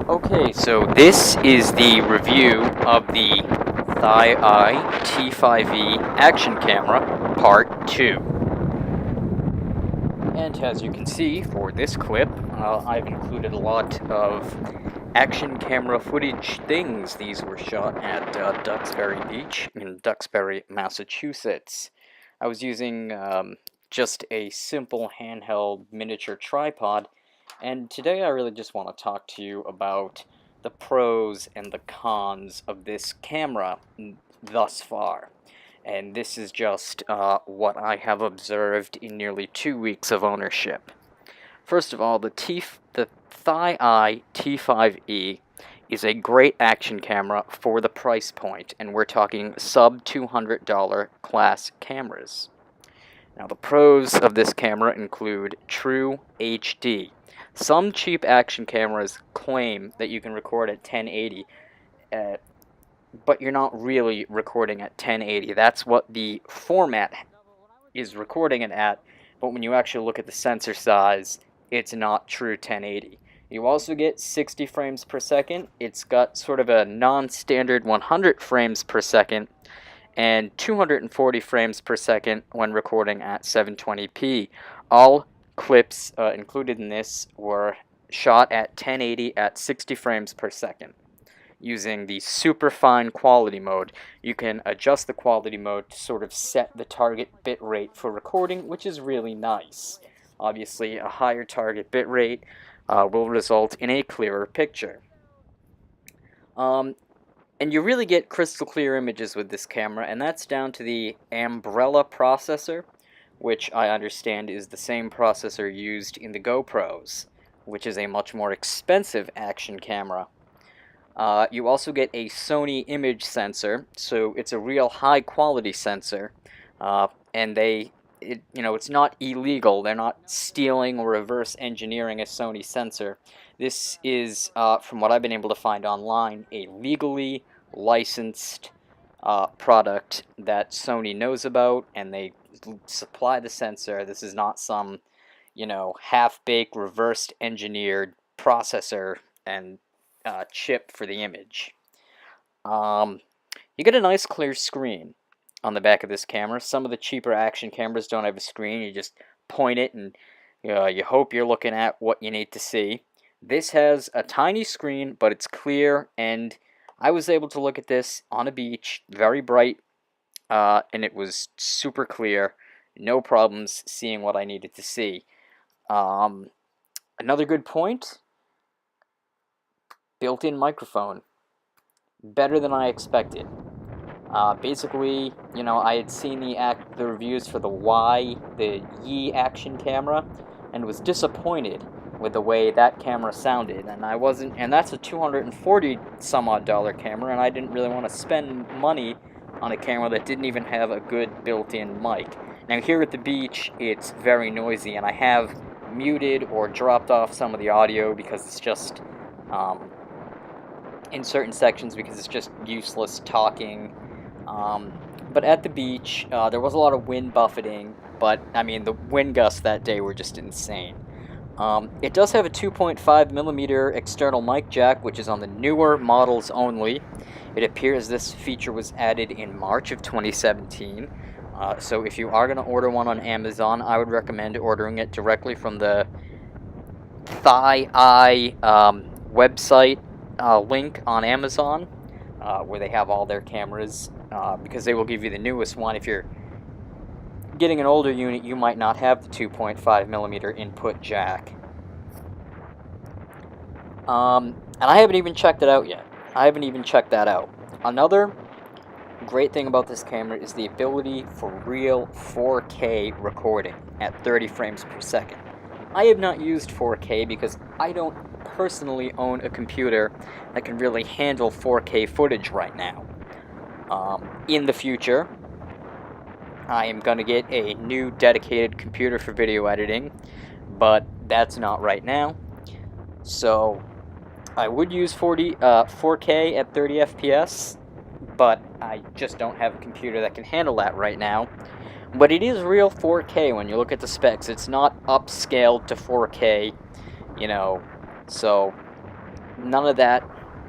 Okay, so this is the review of the THI T5E action camera part 2. And as you can see for this clip, I've included a lot of action camera footage things. These were shot at Duxbury Beach in Duxbury, Massachusetts. I was using just a simple handheld miniature tripod, and today I really just want to talk to you about the pros and the cons of this camera thus far. And this is just what I have observed in nearly 2 weeks of ownership. First of all, the THI T5E is a great action camera for the price point, and we're talking sub $200 class cameras. Now, the pros of this camera include true HD. Some cheap action cameras claim that you can record at 1080, but you're not really recording at 1080. That's what the format is recording it at, but when you actually look at the sensor size, it's not true 1080. You also get 60 frames per second. It's got sort of a non-standard 100 frames per second and 240 frames per second when recording at 720p. All clips included in this were shot at 1080 at 60 frames per second. Using the super fine quality mode, you can adjust the quality mode to sort of set the target bit rate for recording, which is really nice. Obviously, a higher target bit rate will result in a clearer picture. And you really get crystal clear images with this camera, and that's down to the Umbrella processor, which I understand is the same processor used in the GoPros, which is a much more expensive action camera. You also get a Sony image sensor, so it's a real high quality sensor, and it's not illegal. They're not stealing or reverse engineering a Sony sensor. This is, from what I've been able to find online, a legally licensed product that Sony knows about, and they supply the sensor. This is not some, half-baked, reversed engineered processor and chip for the image. You get a nice clear screen on the back of this camera. Some of the cheaper action cameras don't have a screen. You just point it and you hope you're looking at what you need to see. This has a tiny screen, but it's clear, and I was able to look at this on a beach, very bright, and it was super clear. No problems seeing what I needed to see. Another good point, built-in microphone. Better than I expected. Basically, I had seen the reviews for the Yi action camera, and was disappointed with the way that camera sounded, and that's a $240 some odd camera, and I didn't really want to spend money on a camera that didn't even have a good built-in mic. Now here at the beach, it's very noisy, and I have muted or dropped off some of the audio because it's just in certain sections because it's just useless talking. But at the beach, there was a lot of wind buffeting, but the wind gusts that day were just insane. It does have a 2.5mm external mic jack, which is on the newer models only. It appears this feature was added in March of 2017. So if you are going to order one on Amazon, I would recommend ordering it directly from the THI website link on Amazon, where they have all their cameras, because they will give you the newest one. If you're getting an older unit, you might not have the 2.5mm input jack. And I haven't even checked it out yet. I haven't even checked that out. Another great thing about this camera is the ability for real 4K recording at 30 frames per second. I have not used 4K because I don't personally own a computer that can really handle 4K footage right now. In the future, I am going to get a new dedicated computer for video editing, but that's not right now. So I would use 4K at 30 FPS, but I just don't have a computer that can handle that right now. But it is real 4K when you look at the specs. It's not upscaled to 4K, so None of that,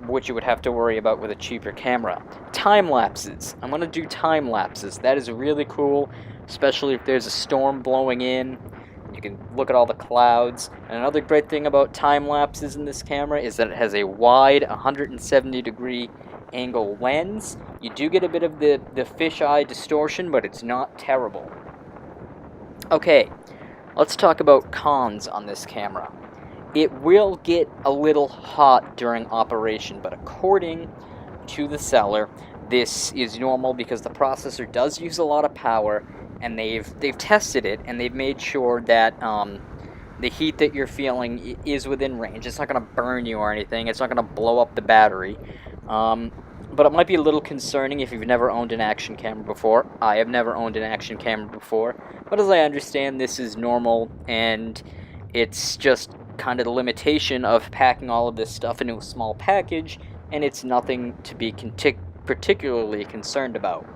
which you would have to worry about with a cheaper camera. Time lapses. I'm going to do time lapses. That is really cool, especially if there's a storm blowing in. You can look at all the clouds. And another great thing about time lapses in this camera is that it has a wide 170-degree angle lens. You do get a bit of the fisheye distortion, but it's not terrible. Okay, let's talk about cons on this camera. It will get a little hot during operation, but according to the seller, this is normal because the processor does use a lot of power, and they've tested it, and they've made sure that the heat that you're feeling is within range. It's not going to burn you or anything. It's not going to blow up the battery. But it might be a little concerning if you've never owned an action camera before. I have never owned an action camera before, but as I understand, this is normal, and it's just kind of the limitation of packing all of this stuff into a small package, and it's nothing to be particularly concerned about.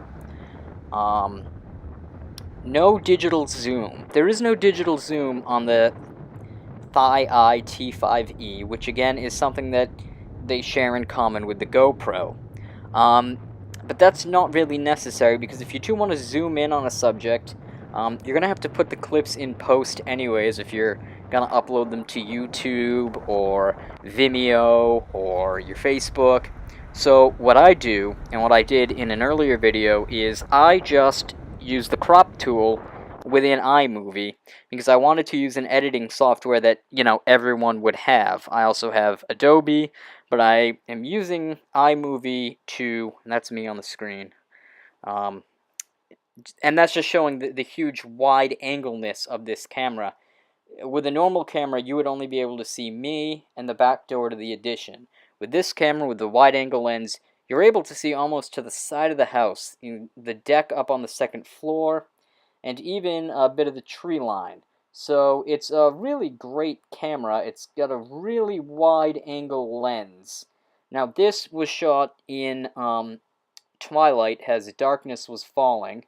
No digital zoom. There is no digital zoom on the THI T5E, which again is something that they share in common with the GoPro. But that's not really necessary, because if you do want to zoom in on a subject, you're going to have to put the clips in post anyways if you're going to upload them to YouTube or Vimeo or your Facebook. So what I do, and what I did in an earlier video, is I just use the crop tool within iMovie, because I wanted to use an editing software that, you know, everyone would have. I also have Adobe, but I am using iMovie to, and that's me on the screen, and that's just showing the huge wide angleness of this camera. With a normal camera, you would only be able to see me and the back door to the addition. With this camera, with the wide angle lens, you're able to see almost to the side of the house, the deck up on the second floor, and even a bit of the tree line. So it's a really great camera. It's got a really wide angle lens. Now this was shot in twilight as darkness was falling,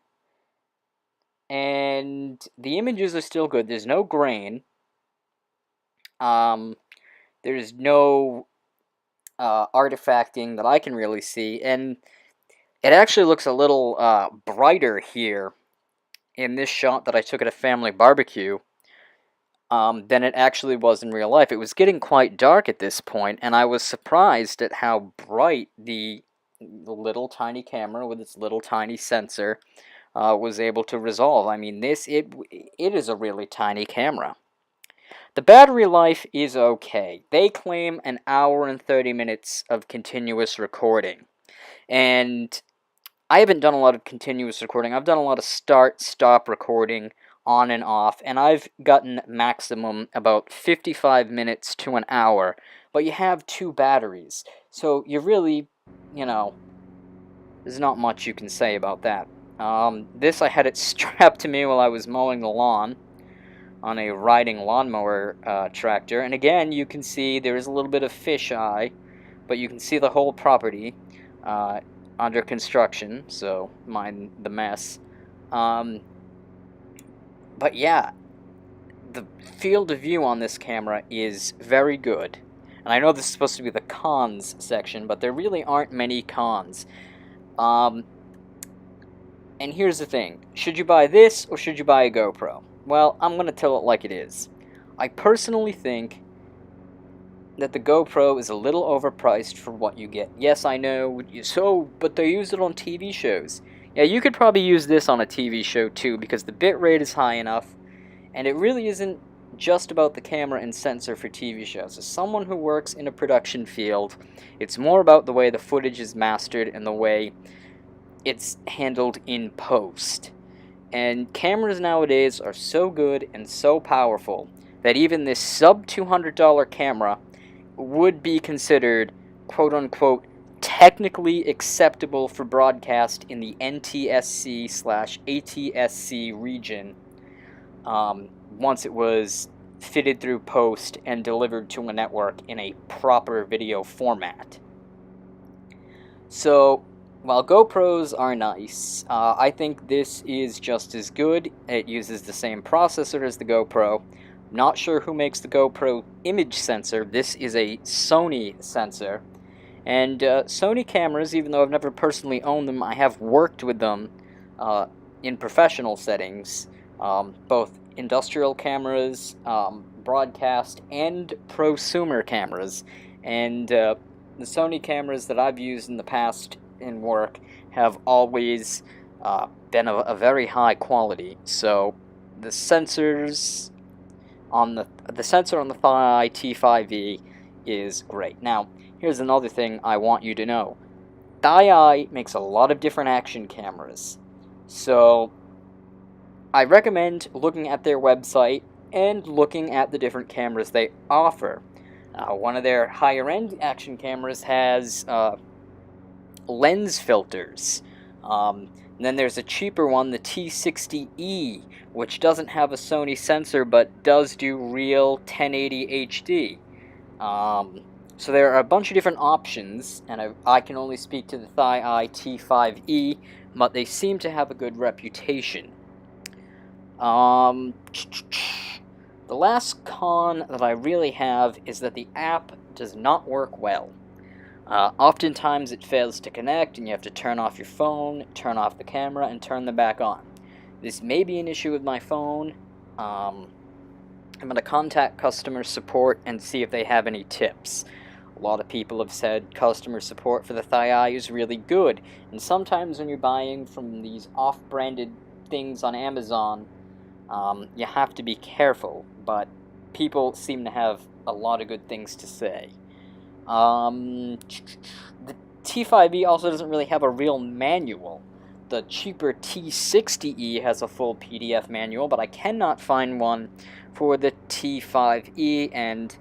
and the images are still good. There's no grain. There's no artifacting that I can really see, and it actually looks a little brighter here in this shot that I took at a family barbecue than it actually was in real life. It was getting quite dark at this point, and I was surprised at how bright the little tiny camera with its little tiny sensor was able to resolve. I mean, it is a really tiny camera. The battery life is okay. They claim an hour and 30 minutes of continuous recording, and I haven't done a lot of continuous recording. I've done a lot of start-stop recording on and off, and I've gotten maximum about 55 minutes to an hour, but you have two batteries, so you really, you know, there's not much you can say about that. This, I had it strapped to me while I was mowing the lawn on a riding lawnmower tractor, and again, you can see there is a little bit of fisheye, but you can see the whole property under construction, so mind the mess. But yeah, the field of view on this camera is very good. And I know this is supposed to be the cons section, but there really aren't many cons. And here's the thing. Should you buy this, or should you buy a GoPro? Well, I'm going to tell it like it is. I personally think that the GoPro is a little overpriced for what you get. Yes, I know, but they use it on TV shows. Yeah, you could probably use this on a TV show too, because the bitrate is high enough, and it really isn't just about the camera and sensor for TV shows. As someone who works in a production field, it's more about the way the footage is mastered and the way it's handled in post. And cameras nowadays are so good and so powerful that even this sub-$200 camera would be considered, quote-unquote, technically acceptable for broadcast in the NTSC/ATSC region once it was fitted through post and delivered to a network in a proper video format. So, while GoPros are nice, I think this is just as good. It uses the same processor as the GoPro. Not sure who makes the GoPro image sensor. This is a Sony sensor. And Sony cameras, even though I've never personally owned them, I have worked with them in professional settings, both industrial cameras, broadcast, and prosumer cameras. And the Sony cameras that I've used in the past in work have always been of a very high quality. So the sensors on the sensor on the THI T5E is great. Now, here's another thing I want you to know. THI makes a lot of different action cameras. So, I recommend looking at their website and looking at the different cameras they offer. One of their higher-end action cameras has lens filters. And then there's a cheaper one, the T60E, which doesn't have a Sony sensor but does do real 1080 HD. So there are a bunch of different options, and I can only speak to the THI T5E, but they seem to have a good reputation. The last con that I really have is that the app does not work well. Oftentimes it fails to connect, and you have to turn off your phone, turn off the camera, and turn them back on. This may be an issue with my phone. I'm going to contact customer support and see if they have any tips. A lot of people have said customer support for the THI is really good, and sometimes when you're buying from these off-branded things on Amazon, you have to be careful, but people seem to have a lot of good things to say. The T5E also doesn't really have a real manual. The cheaper T60E has a full PDF manual, but I cannot find one for the T5E, and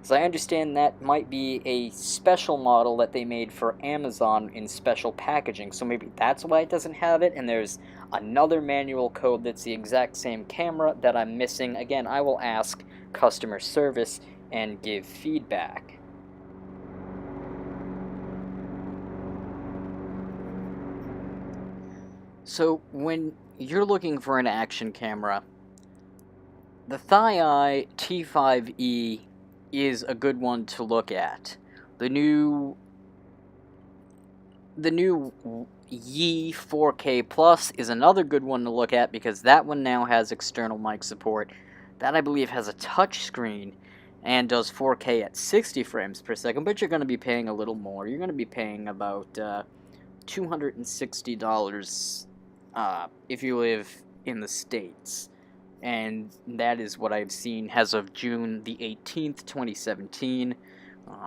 as I understand, that might be a special model that they made for Amazon in special packaging, so maybe that's why it doesn't have it, and there's another manual code that's the exact same camera that I'm missing. Again, I will ask customer service and give feedback. So, when you're looking for an action camera, the THI T5E is a good one to look at. The new Yi 4K Plus is another good one to look at because that one now has external mic support. That, I believe, has a touch screen and does 4K at 60 frames per second, but you're going to be paying a little more. You're going to be paying about $260 if you live in the States. And that is what I've seen as of June the 18th, 2017.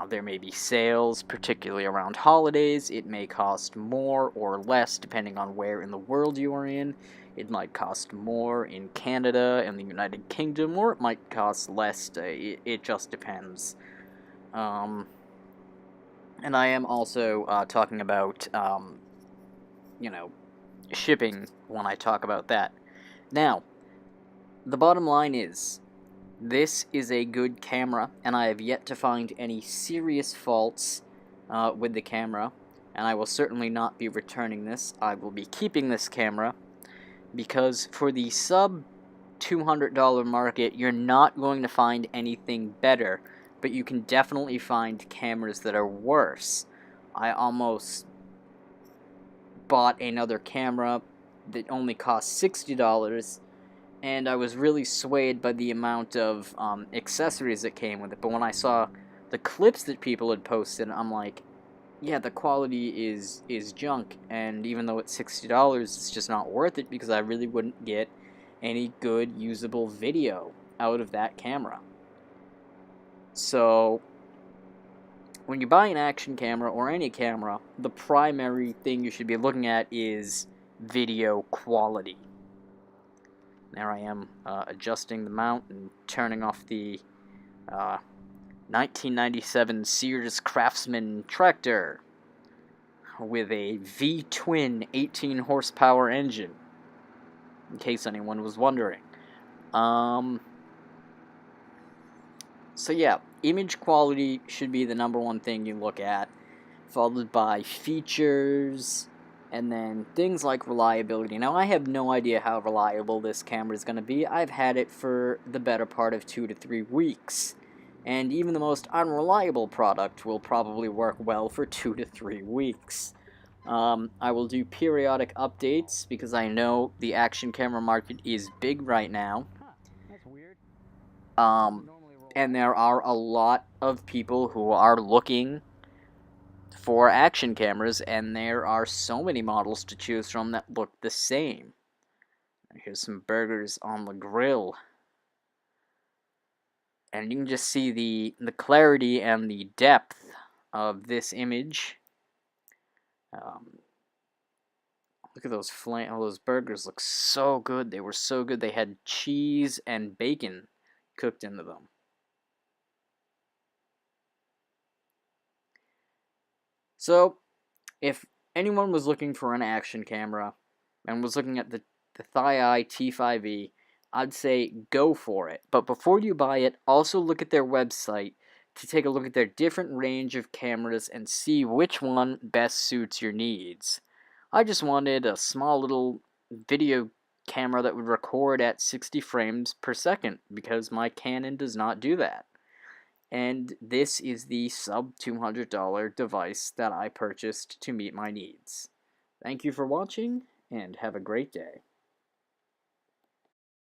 There may be sales, particularly around holidays. It may cost more or less, depending on where in the world you are in. It might cost more in Canada and the United Kingdom, or it might cost less. It just depends. And I am also talking about, shipping when I talk about that. Now, the bottom line is, this is a good camera, and I have yet to find any serious faults with the camera, and I will certainly not be returning this. I will be keeping this camera, because for the sub-$200 market, you're not going to find anything better, but you can definitely find cameras that are worse. I almost bought another camera that only cost $60, and I was really swayed by the amount of accessories that came with it. But when I saw the clips that people had posted, I'm like, yeah, the quality is junk, and even though it's $60, it's just not worth it because I really wouldn't get any good usable video out of that camera. So, when you buy an action camera or any camera, the primary thing you should be looking at is video quality. There I am adjusting the mount and turning off the 1997 Sears Craftsman tractor with a V-twin 18 horsepower engine, in case anyone was wondering. So yeah, image quality should be the number one thing you look at, followed by features, And then things like reliability. Now, I have no idea how reliable this camera is going to be. I've had it for the better part of 2 to 3 weeks. And even the most unreliable product will probably work well for 2 to 3 weeks. I will do periodic updates because I know the action camera market is big right now. That's weird. Um, and there are a lot of people who are looking for action cameras, and there are so many models to choose from that look the same. Here's some burgers on the grill. And you can just see the clarity and the depth of this image. Look at those those burgers look so good. They were so good. They had cheese and bacon cooked into them. So, if anyone was looking for an action camera and was looking at the THI T5E, I'd say go for it. But before you buy it, also look at their website to take a look at their different range of cameras and see which one best suits your needs. I just wanted a small little video camera that would record at 60 frames per second because my Canon does not do that. And this is the sub $200 device that I purchased to meet my needs. Thank you for watching, and have a great day.